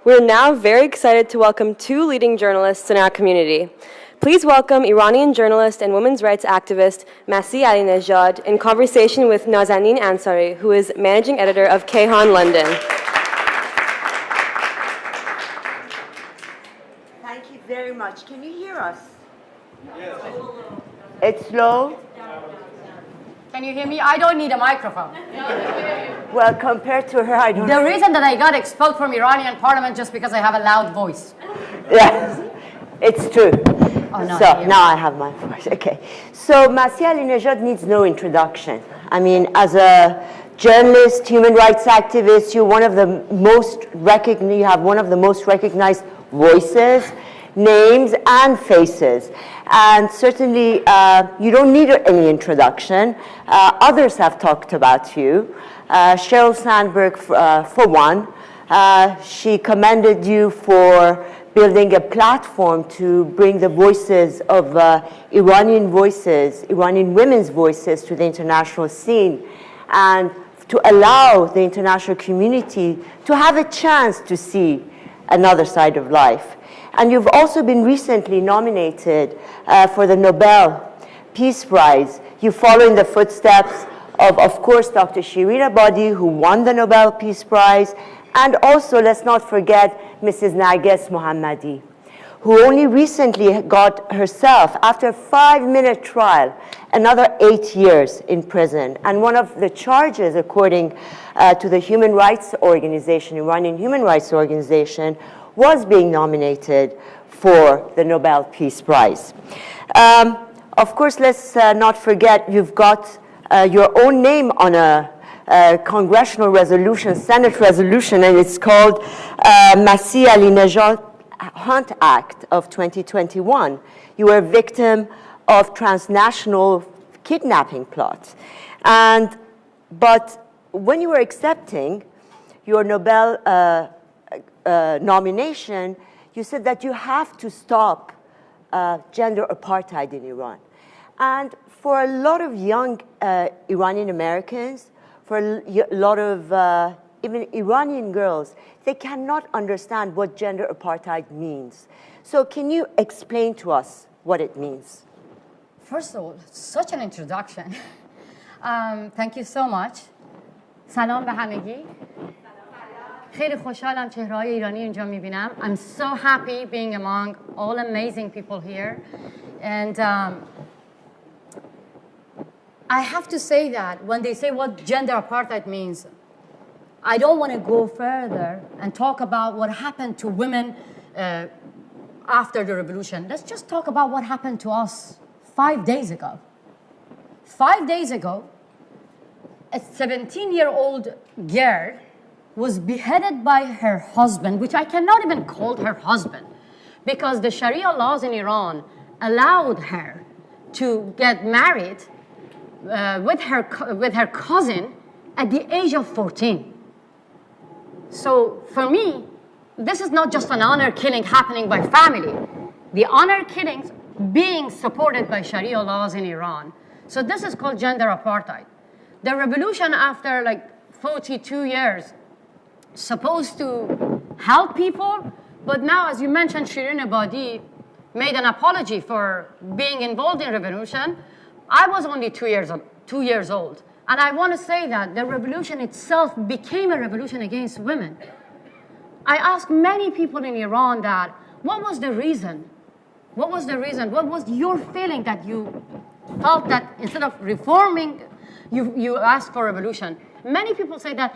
We're now very excited to welcome two leading journalists in our community. Please welcome Iranian journalist and women's rights activist Masih Alinejad in conversation with Nazanin Ansari, who is managing editor of Kayhan London. Thank you very much. Can you hear us? Yes. It's low? Can you hear me? I don't need a microphone. Well, compared to her, I don't The reason that I got expelled from Iranian parliament just because I have a loud voice. Yes, it's true. Oh, no, So now I have my voice. Okay. So Masih Alinejad needs no introduction. I mean, as a journalist, human rights activist, you have one of the most recognized voices, names, and faces. And certainly, you don't need any introduction. Others have talked about you. Sheryl Sandberg, for one, she commended you for building a platform to bring the voices of Iranian women's voices to the international scene, and to allow the international community to have a chance to see another side of life. And you've also been recently nominated for the Nobel Peace Prize. You follow in the footsteps of course, Dr. Shirin Ebadi, who won the Nobel Peace Prize, and also, let's not forget, Mrs. Narges Mohammadi, who only recently got herself, after a 5-minute trial, another 8 years in prison. And one of the charges, according to the human rights organization, Iranian Human Rights Organization, was being nominated for the Nobel Peace Prize. Of course, let's not forget, you've got your own name on a congressional resolution, Senate resolution, and it's called Masih Alinejad Hunt Act of 2021. You were a victim of transnational kidnapping plots. But when you were accepting your Nobel nomination, you said that you have to stop gender apartheid in Iran. And for a lot of young Iranian Americans, for a lot of even Iranian girls, they cannot understand what gender apartheid means. So can you explain to us what it means? First of all, such an introduction. Thank you so much. سلام به همگی. خیلی خوشحالم چهره‌های ایرانی اینجا می‌بینم. I'm so happy being among all amazing people here. And I have to say that when they say what gender apartheid means, I don't want to go further and talk about what happened to women after the revolution. Let's just talk about what happened to us 5 days ago. 5 days ago, a 17-year-old girl was beheaded by her husband, which I cannot even call her husband, because the Sharia laws in Iran allowed her to get married with her cousin at the age of 14. So for me, this is not just an honor killing happening by family. The honor killings being supported by Sharia laws in Iran. So this is called gender apartheid. The revolution after like 42 years supposed to help people, but now, as you mentioned, Shirin Ebadi made an apology for being involved in revolution. I was only 2 years old. And I want to say that the revolution itself became a revolution against women. I asked many people in Iran that, what was the reason? What was the reason? What was your feeling that you felt that instead of reforming, you asked for revolution? Many people say that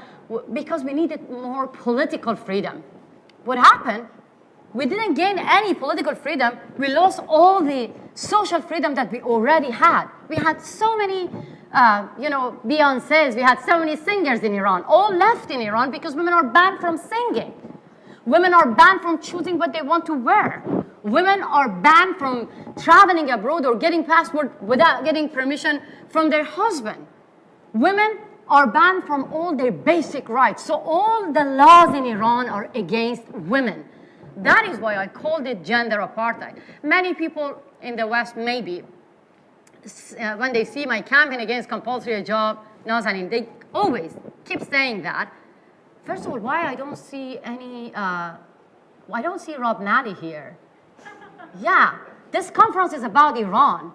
because we needed more political freedom. What happened? We didn't gain any political freedom. We lost all the social freedom that we already had. We had so many, Beyoncés. We had so many singers in Iran. All left in Iran because women are banned from singing. Women are banned from choosing what they want to wear. Women are banned from traveling abroad or getting passport without getting permission from their husband. Women are banned from all their basic rights. So all the laws in Iran are against women. That is why I called it gender apartheid. Many people in the West, maybe, when they see my campaign against compulsory hijab, Nazanin, they always keep saying that. First of all, why I don't see any I don't see Rob Malley here. Yeah, this conference is about Iran.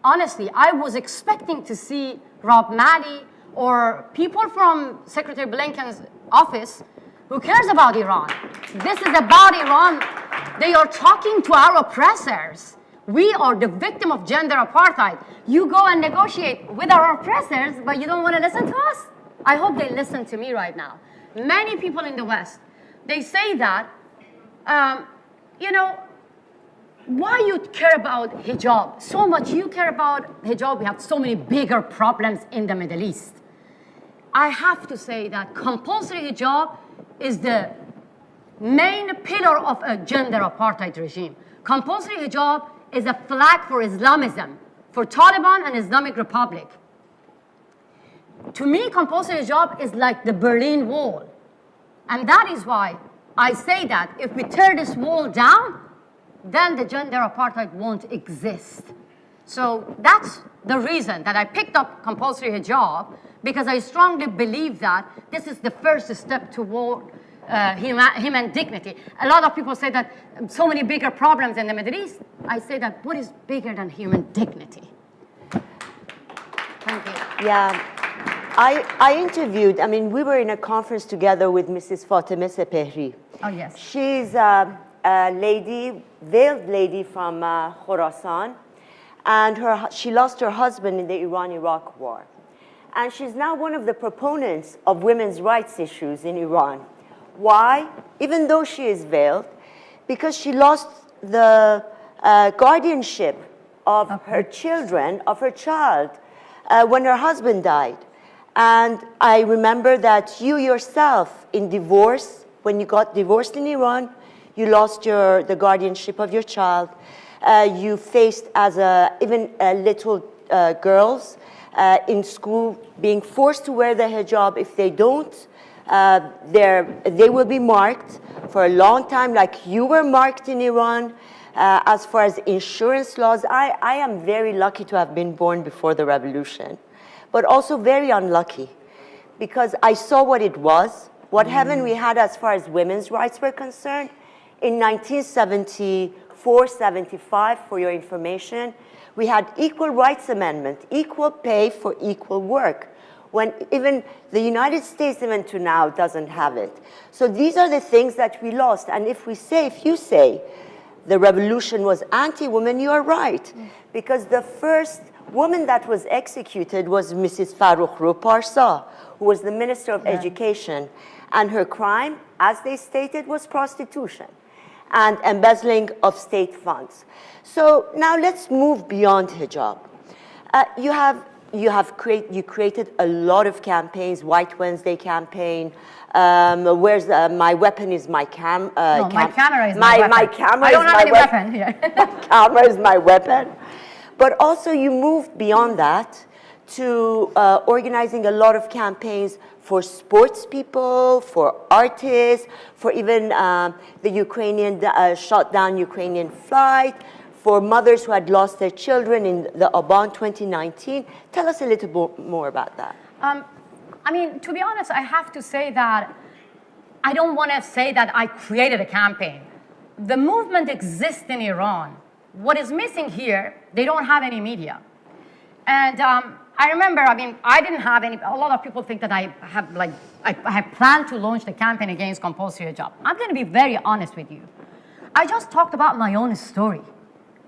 Honestly, I was expecting to see Rob Malley or people from Secretary Blinken's office who cares about Iran. This is about Iran. They are talking to our oppressors. We are the victim of gender apartheid. You go and negotiate with our oppressors, but you don't want to listen to us? I hope they listen to me right now. Many people in the West, they say that, you know, why you care about hijab? So much you care about hijab, we have so many bigger problems in the Middle East. I have to say that compulsory hijab is the main pillar of a gender apartheid regime. Compulsory hijab is a flag for Islamism, for Taliban and Islamic Republic. To me, compulsory hijab is like the Berlin Wall. And that is why I say that if we tear this wall down, then the gender apartheid won't exist. So that's the reason that I picked up compulsory hijab, because I strongly believe that this is the first step toward human dignity. A lot of people say that so many bigger problems in the Middle East. I say that what is bigger than human dignity? Thank you. Yeah. I interviewed, I mean, we were in a conference together with Mrs. Fatemeh Sepehri. Oh, yes. She's a lady, veiled lady from Khorasan, and she lost her husband in the Iran-Iraq war. And she's now one of the proponents of women's rights issues in Iran. Why? Even though she is veiled, because she lost the guardianship of her children, of her child, when her husband died. And I remember that you yourself, in divorce, when you got divorced in Iran, you lost the guardianship of your child. You faced, as even little girls in school, being forced to wear the hijab. If they don't, they will be marked for a long time, like you were marked in Iran. As far as insurance laws, I am very lucky to have been born before the revolution, but also very unlucky, because I saw what it was, what heaven we had as far as women's rights were concerned. In 1974, 75, for your information, we had Equal Rights Amendment, equal pay for equal work, when even the United States, even to now, doesn't have it. So these are the things that we lost. And if you say the revolution was anti-woman, you are right. Because the first woman that was executed was Mrs. Farrokhru Parsa, who was the Minister of Education. And her crime, as they stated, was prostitution and embezzling of state funds. So now let's move beyond hijab. You created a lot of campaigns, White Wednesday campaign. Where's my weapon is my camera is my camera is my weapon. My camera I don't is have my any weapon here. My camera is my weapon. But also you moved beyond that to organizing a lot of campaigns for sports people, for artists, for even the Ukrainian, shot down Ukrainian flight, for mothers who had lost their children in the Aban 2019. Tell us a little bit more about that. I mean, to be honest, I have to say that I don't want to say that I created a campaign. The movement exists in Iran. What is missing here, they don't have any media. And I remember, I mean, I didn't have any, a lot of people think that I have planned to launch the campaign against compulsory hijab. I'm going to be very honest with you. I just talked about my own story.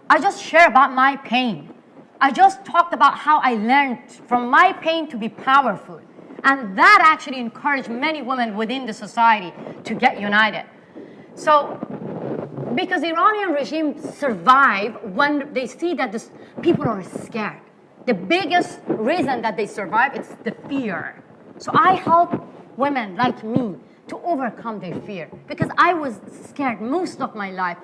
I just share about my pain. I just talked about how I learned from my pain to be powerful. And that actually encouraged many women within the society to get united. So, because the Iranian regime survive when they see that people are scared. The biggest reason that they survive is the fear. So I help women like me to overcome their fear, because I was scared most of my life.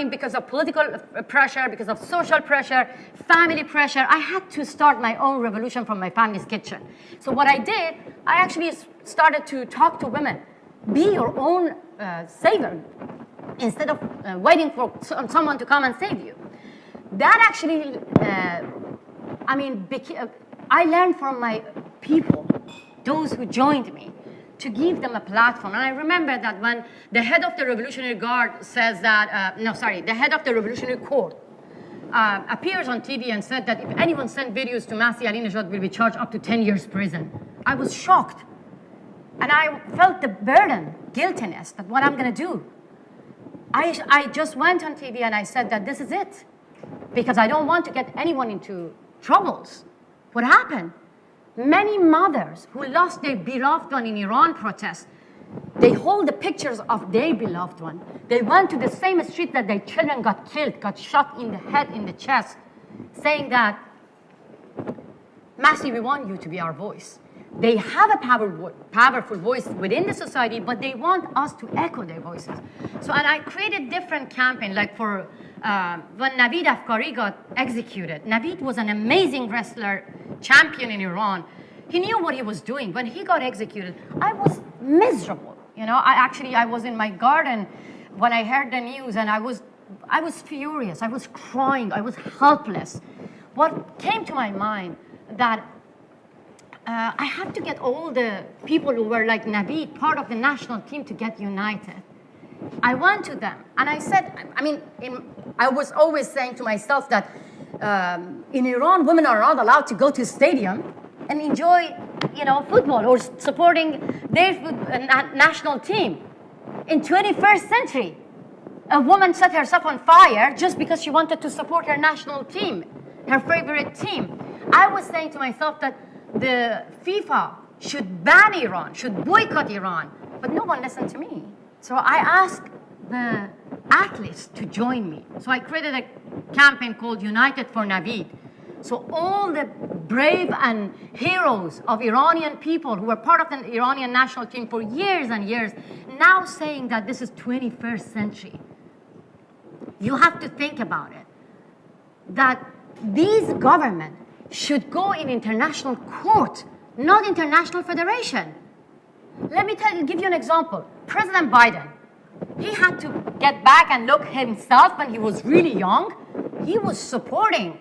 Because of political pressure, because of social pressure, family pressure, I had to start my own revolution from my family's kitchen. So what I did, I actually started to talk to women. Be your own savior instead of waiting for someone to come and save you. That actually, I learned from my people, those who joined me, to give them a platform. And I remember that when the head of the Revolutionary Guard says that, the head of the Revolutionary Court appears on TV and said that if anyone sent videos to Masih Alinejad will be charged up to 10 years prison. I was shocked. And I felt the burden, guiltiness, that what I'm going to do. I just went on TV and I said that this is it. Because I don't want to get anyone into troubles. What happened? Many mothers who lost their beloved one in Iran protests, they hold the pictures of their beloved one. They went to the same street that their children got killed, got shot in the head, in the chest, saying that, Masih, we want you to be our voice. They have a powerful voice within the society, but they want us to echo their voices. So, and I created different campaigns, like for when Naveed Afkari got executed. Naveed was an amazing wrestler, champion in Iran. He knew what he was doing. When he got executed, I was miserable. You know, I was in my garden when I heard the news, and I was furious. I was crying. I was helpless. What came to my mind that I have to get all the people who were like Naveed, part of the national team, to get united. I went to them and I said, I was always saying to myself that in Iran, women are not allowed to go to a stadium and enjoy, football or supporting their national team. In 21st century, a woman set herself on fire just because she wanted to support her national team, her favorite team. I was saying to myself that the FIFA should ban Iran, should boycott Iran, but no one listened to me. So I asked the athletes to join me. So I created a campaign called United for Naveed. So all the brave and heroes of Iranian people who were part of the Iranian national team for years and years, now saying that this is 21st century. You have to think about it, that these government should go in international court, not international federation. Let me give you an example. President Biden, he had to get back and look himself when he was really young. He was supporting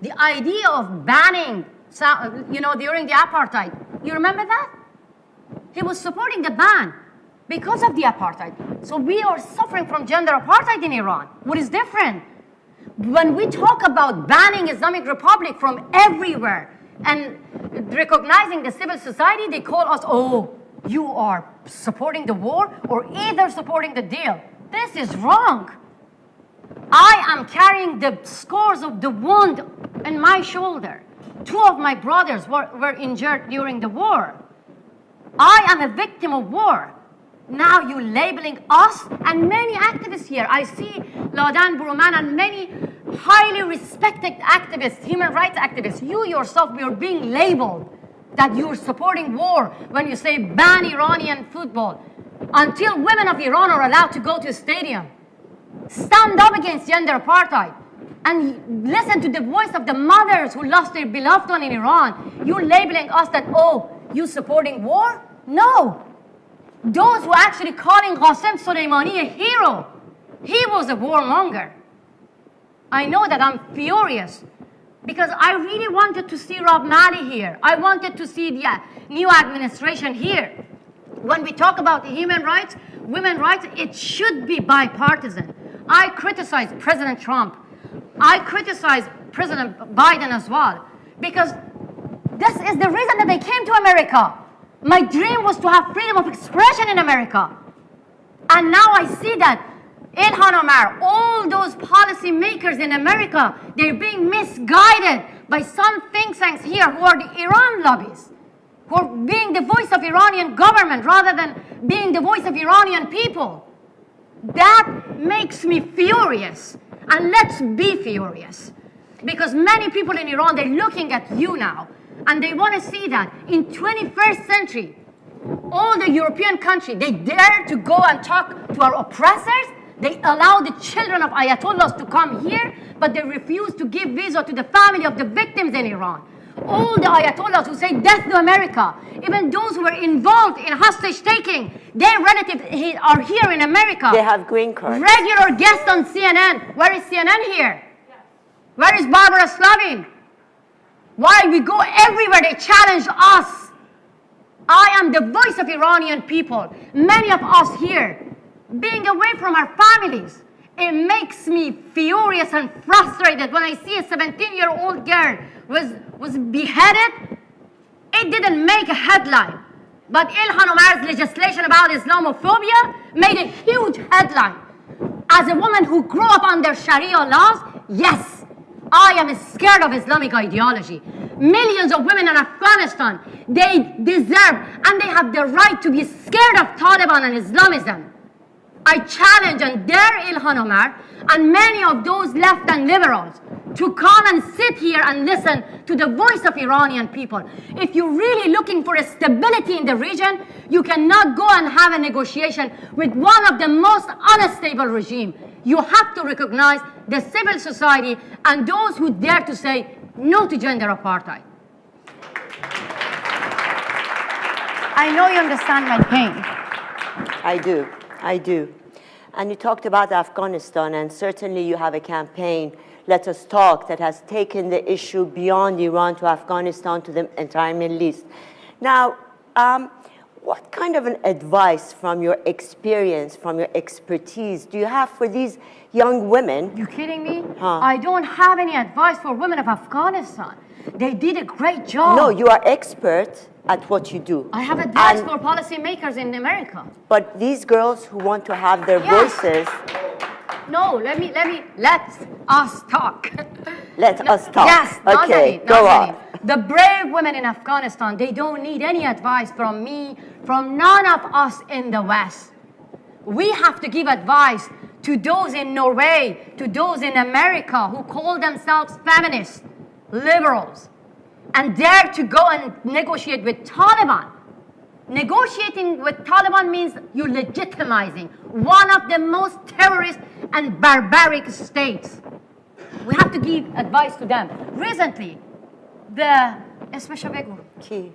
the idea of banning, during the apartheid. You remember that? He was supporting the ban because of the apartheid. So we are suffering from gender apartheid in Iran. What is different? When we talk about banning Islamic Republic from everywhere and recognizing the civil society, they call us, oh, you are supporting the war or either supporting the deal. This is wrong. I am carrying the scars of the wound in my shoulder. 2 of my brothers were injured during the war. I am a victim of war. Now you labeling us and many activists here. I see Ladan Buruman and many highly respected activists, human rights activists. You yourself, you're being labeled that you're supporting war when you say ban Iranian football. Until women of Iran are allowed to go to a stadium, stand up against gender apartheid and listen to the voice of the mothers who lost their beloved one in Iran. You're labeling us that, oh, you supporting war? No. Those who are actually calling Qasem Soleimani a hero, he was a warmonger. I know that I'm furious because I really wanted to see Rob Mali here. I wanted to see the new administration here. When we talk about human rights, women's rights, it should be bipartisan. I criticize President Trump. I criticize President Biden as well because this is the reason that they came to America. My dream was to have freedom of expression in America. And now I see that Ilhan Omar, all those policy makers in America, they're being misguided by some think tanks here who are the Iran lobbies, who are being the voice of Iranian government rather than being the voice of Iranian people. That makes me furious. And let's be furious. Because many people in Iran, they're looking at you now. And they want to see that in 21st century, all the European countries, they dare to go and talk to our oppressors. They allow the children of Ayatollahs to come here, but they refuse to give visa to the family of the victims in Iran. All the Ayatollahs who say death to America, even those who were involved in hostage taking, their relatives are here in America. They have green cards. Regular guests on CNN. Where is CNN here? Where is Barbara Slavin? Why we go everywhere, they challenge us. I am the voice of Iranian people. Many of us here, being away from our families, it makes me furious and frustrated when I see a 17-year-old girl was beheaded. It didn't make a headline. But Ilhan Omar's legislation about Islamophobia made a huge headline. As a woman who grew up under Sharia laws, yes, I am scared of Islamic ideology. Millions of women in Afghanistan, they deserve and they have the right to be scared of Taliban and Islamism. I challenge and dare Ilhan Omar and many of those left and liberals to come and sit here and listen to the voice of Iranian people. If you're really looking for a stability in the region, you cannot go and have a negotiation with one of the most unstable regimes. You have to recognize the civil society and those who dare to say no to gender apartheid. I know you understand my pain. I do. I do. And you talked about Afghanistan, and certainly you have a campaign, Let Us Talk, that has taken the issue beyond Iran to Afghanistan to the entire Middle East. Now, what kind of an advice from your experience, from your expertise, do you have for these young women? You kidding me? Huh. I don't have any advice for women of Afghanistan. They did a great job. No, you are expert at what you do. I have advice for policymakers in America. But these girls who want to have their Yes. voices. No, let us talk. Let us talk. Yes, okay, Nazanin, go Nazanin. on. The brave women in Afghanistan, they don't need any advice from me, from none of us in the West. We have to give advice to those in Norway, to those in America who call themselves feminists, liberals, and dare to go and negotiate with Taliban. Negotiating with Taliban means you're legitimizing one of the most terrorist and barbaric states. We have to give advice to them. Recently, the اسمشو بگو. Key.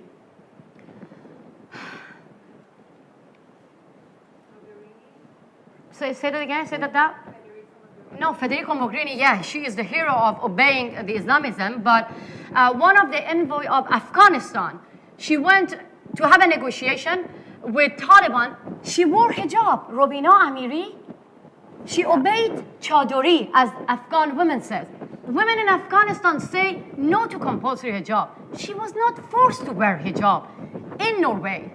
Say that again, say that. No, Federico Mogherini, yeah, she is the hero of obeying the Islamism, but one of the envoy of Afghanistan, she went to have a negotiation with Taliban. She wore hijab, Robina Amiri. She obeyed chadori, as Afghan women says. Women in Afghanistan say no to compulsory hijab. She was not forced to wear hijab in Norway.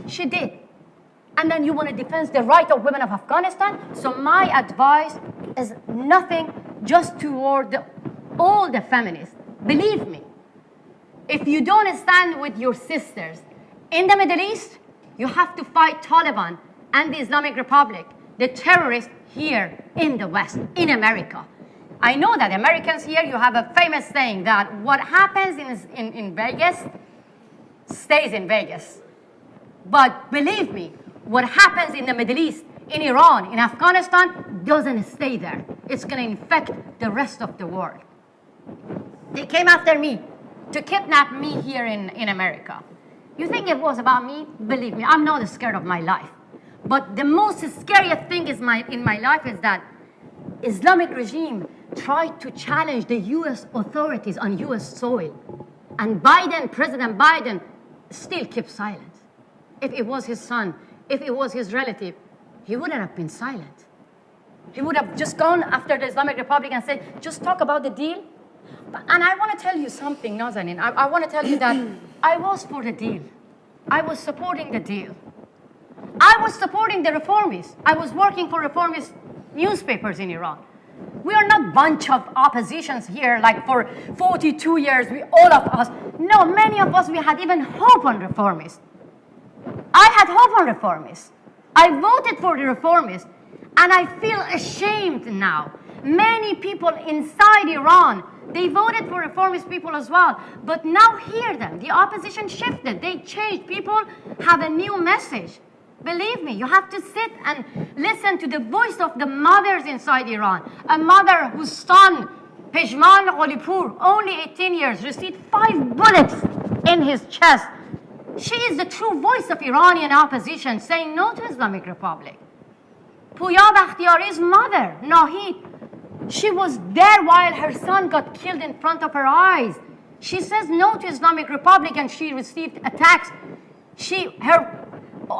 She did. And then you want to defend the right of women of Afghanistan? So my advice is nothing just toward all the feminists. Believe me, if you don't stand with your sisters in the Middle East, you have to fight Taliban and the Islamic Republic, the terrorists here in the West, in America. I know that Americans here, you have a famous saying that what happens in Vegas stays in Vegas. But believe me, what happens in the Middle East, in Iran, in Afghanistan, doesn't stay there. It's going to infect the rest of the world. They came after me to kidnap me here in America. You think it was about me? Believe me, I'm not scared of my life. But the most scariest thing in my life is that Islamic regime tried to challenge the U.S. authorities on U.S. soil. And Biden, President Biden, still kept silent. If it was his son, if it was his relative, he wouldn't have been silent. He would have just gone after the Islamic Republic and said, just talk about the deal. And I want to tell you something, Nazanin. I want to tell you that I was for the deal. I was supporting the deal. I was supporting the reformists. I was working for reformist newspapers in Iran. We are not a bunch of oppositions here, like for 42 years, all of us. No, many of us, we had even hope on reformists. I had hope on reformists. I voted for the reformists, and I feel ashamed now. Many people inside Iran, they voted for reformist people as well. But now hear them. The opposition shifted. They changed. People have a new message. Believe me, you have to sit and listen to the voice of the mothers inside Iran. A mother whose son, Pejman Ghalipur, only 18 years, received 5 bullets in his chest. She is the true voice of Iranian opposition saying no to Islamic Republic. Pouya Bakhtiari's mother, Nahid, she was there while her son got killed in front of her eyes. She says no to Islamic Republic and she received attacks. Her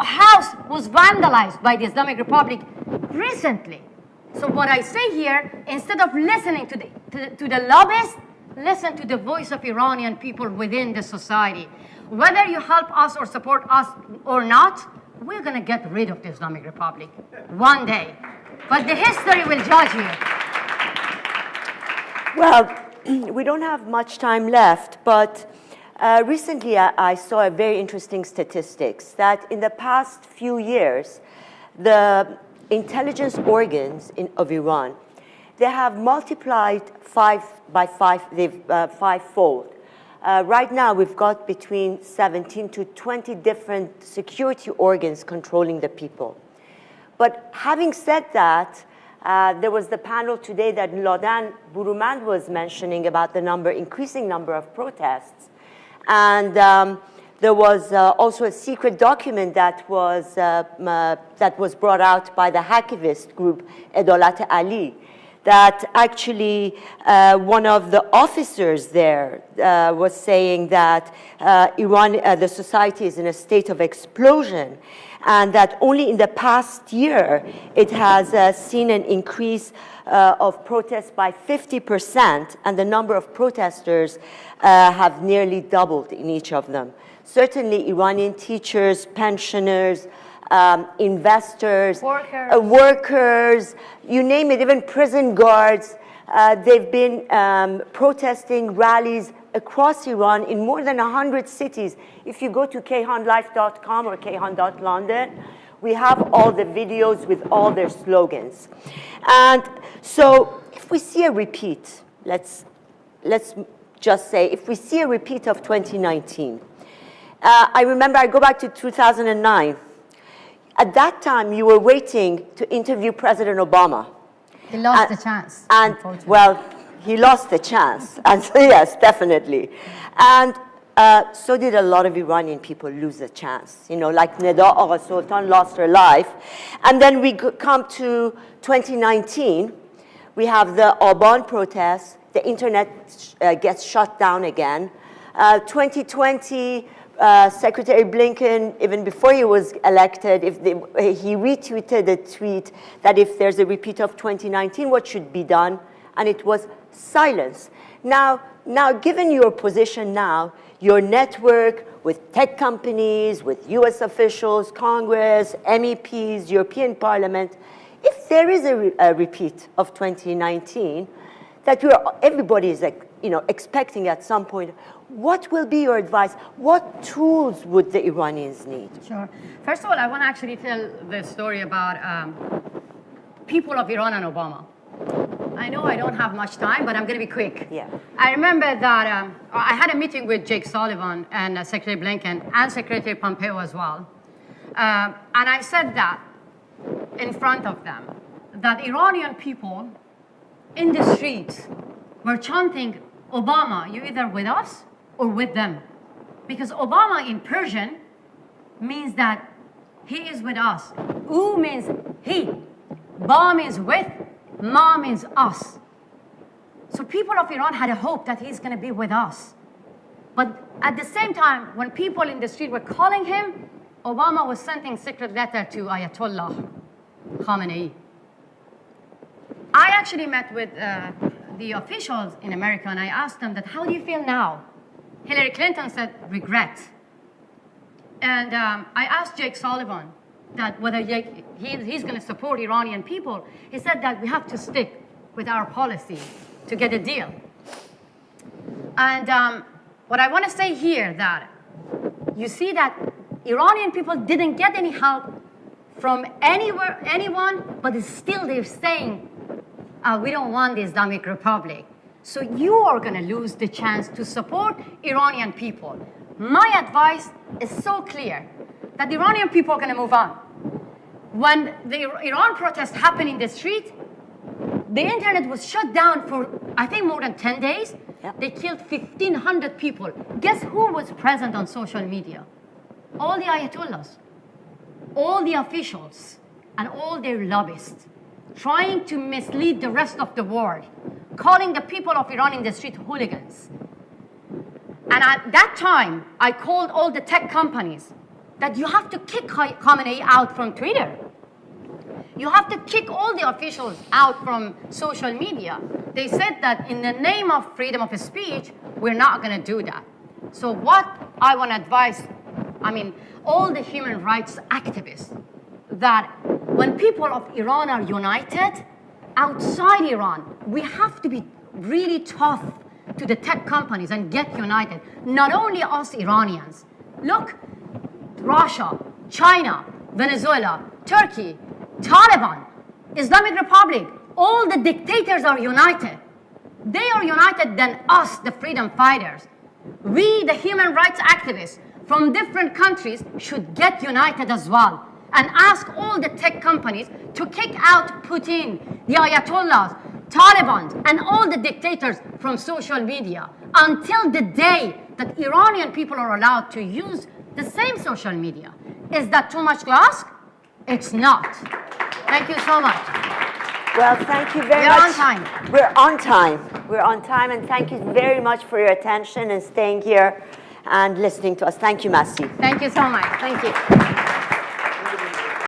house was vandalized by the Islamic Republic recently. So what I say here, instead of listening to the lobbyists, listen to the voice of Iranian people within the society. Whether you help us or support us or not, we're going to get rid of the Islamic Republic one day. But the history will judge you. Well, we don't have much time left, but recently I saw a very interesting statistics that in the past few years, the intelligence organs of Iran, they have multiplied fivefold. Right now, we've got between 17 to 20 different security organs controlling the people. But having said that, there was the panel today that Ladan Burumand was mentioning about the increasing number of protests. And there was also a secret document that was brought out by the hacktivist group Edalat Ali, that actually one of the officers there was saying that Iran, the society is in a state of explosion, and that only in the past year it has seen an increase of protests by 50%, and the number of protesters have nearly doubled in each of them. Certainly Iranian teachers, pensioners, investors, workers, you name it, even prison guards. They've been protesting rallies across Iran in more than 100 cities. If you go to kayhanlife.com or kayhan.london, we have all the videos with all their slogans. And so if we see a repeat, let's just say, if we see a repeat of 2019, I remember I go back to 2009. At that time, you were waiting to interview President Obama. He lost the chance. And, well, he lost the chance. And so, yes, definitely. And so did a lot of Iranian people lose the chance. You know, like Neda Agha Sultan lost her life. And then we come to 2019. We have the Aban protests. The internet gets shut down again. 2020, Secretary Blinken, even before he was elected, he retweeted a tweet that if there's a repeat of 2019, what should be done? And it was silence. Now, given your position now, your network with tech companies, with US officials, Congress, MEPs, European Parliament, if there is a repeat of 2019, that everybody is expecting at some point, what will be your advice? What tools would the Iranians need? Sure. First of all, I want to actually tell the story about people of Iran and Obama. I know I don't have much time, but I'm going to be quick. Yeah. I remember that I had a meeting with Jake Sullivan and Secretary Blinken and Secretary Pompeo as well. And I said that in front of them, that Iranian people in the streets were chanting, Obama, you're either with us or with them. Because Obama in Persian means that he is with us. U means he. Ba means with. Ma means us. So people of Iran had a hope that he's going to be with us. But at the same time, when people in the street were calling him, Obama was sending secret letter to Ayatollah Khamenei. I actually met with the officials in America, and I asked them that, how do you feel now? Hillary Clinton said, regret. And I asked Jake Sullivan that whether he's going to support Iranian people. He said that we have to stick with our policy to get a deal. And what I want to say here that you see that Iranian people didn't get any help from anyone, but still they're saying, we don't want the Islamic Republic. So you are going to lose the chance to support Iranian people. My advice is so clear that the Iranian people are going to move on. When the Iran protests happened in the street, the internet was shut down for, I think, more than 10 days. Yep. They killed 1,500 people. Guess who was present on social media? All the ayatollahs, all the officials, and all their lobbyists, trying to mislead the rest of the world, calling the people of Iran in the street hooligans. And at that time, I called all the tech companies that you have to kick Khamenei out from Twitter. You have to kick all the officials out from social media. They said that in the name of freedom of speech, we're not going to do that. So what I want to advise, all the human rights activists, that when people of Iran are united, outside Iran, we have to be really tough to the tech companies and get united. Not only us Iranians. Look, Russia, China, Venezuela, Turkey, Taliban, Islamic Republic, all the dictators are united. They are united than us, the freedom fighters. We, the human rights activists from different countries, should get united as well and ask all the tech companies to kick out Putin, the Ayatollahs, Taliban, and all the dictators from social media until the day that Iranian people are allowed to use the same social media. Is that too much to ask? It's not. Thank you so much. Well, thank you very We're much. on time. We're on time. We're on time, and thank you very much for your attention and staying here and listening to us. Thank you, Masih. Thank you so much. Thank you.